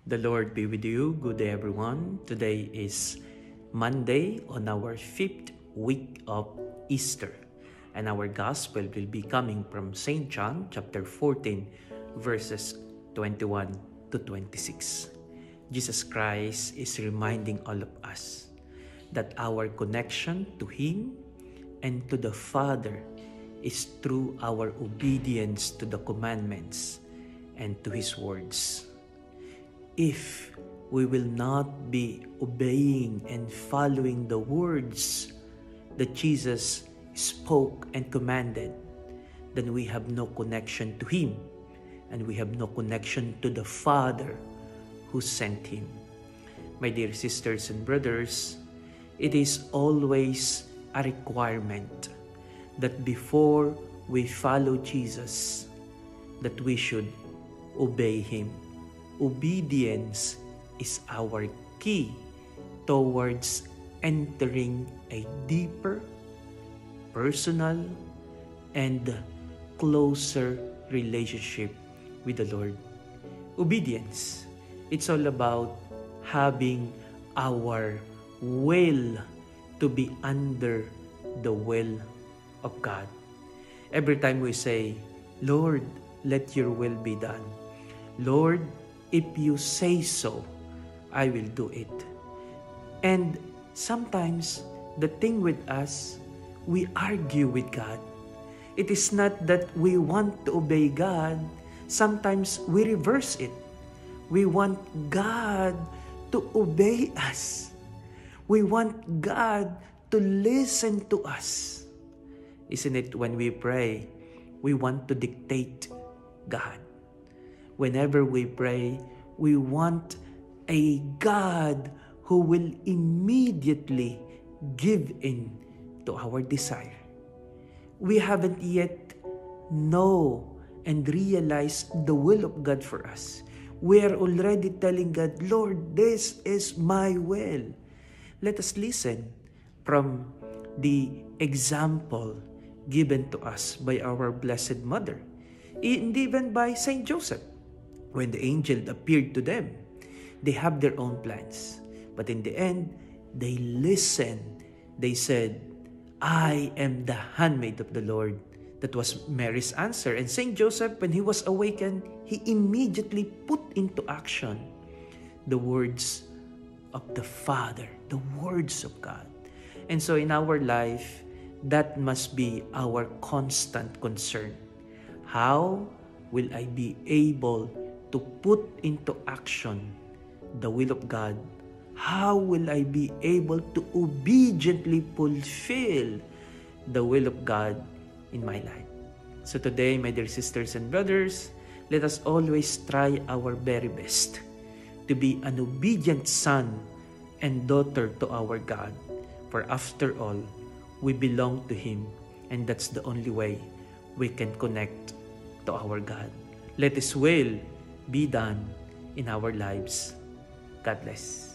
The Lord be with you. Good day, everyone. Today is Monday on our 5th week of Easter. And our gospel will be coming from St. John chapter 14, verses 21 to 26. Jesus Christ is reminding all of us that our connection to Him and to the Father is through our obedience to the commandments and to His words. If we will not be obeying and following the words that Jesus spoke and commanded, then we have no connection to Him and we have no connection to the Father who sent Him. My dear sisters and brothers, it is always a requirement that before we follow Jesus, that we should obey Him. Obedience is our key towards entering a deeper, personal, and closer relationship with the Lord. Obedience, it's all about having our will to be under the will of God. Every time we say, Lord, let your will be done. Lord, if you say so, I will do it. And sometimes, the thing with us, we argue with God. It is not that we want to obey God. Sometimes we reverse it. We want God to obey us. We want God to listen to us. Isn't it when we pray, we want to dictate God? Whenever we pray, we want a God who will immediately give in to our desire. We haven't yet know and realize the will of God for us. We are already telling God, Lord, this is my will. Let us listen from the example given to us by our Blessed Mother, and even by Saint Joseph. When the angel appeared to them, they have their own plans. But in the end, they listened. They said, I am the handmaid of the Lord. That was Mary's answer. And Saint Joseph, when he was awakened, he immediately put into action the words of the Father, the words of God. And so in our life, that must be our constant concern. How will I be able to put into action the will of God? How will I be able to obediently fulfill the will of God in my life? So today, my dear sisters and brothers, let us always try our very best to be an obedient son and daughter to our God. For after all, we belong to Him, and that's the only way we can connect to our God. Let His will be done in our lives. God bless.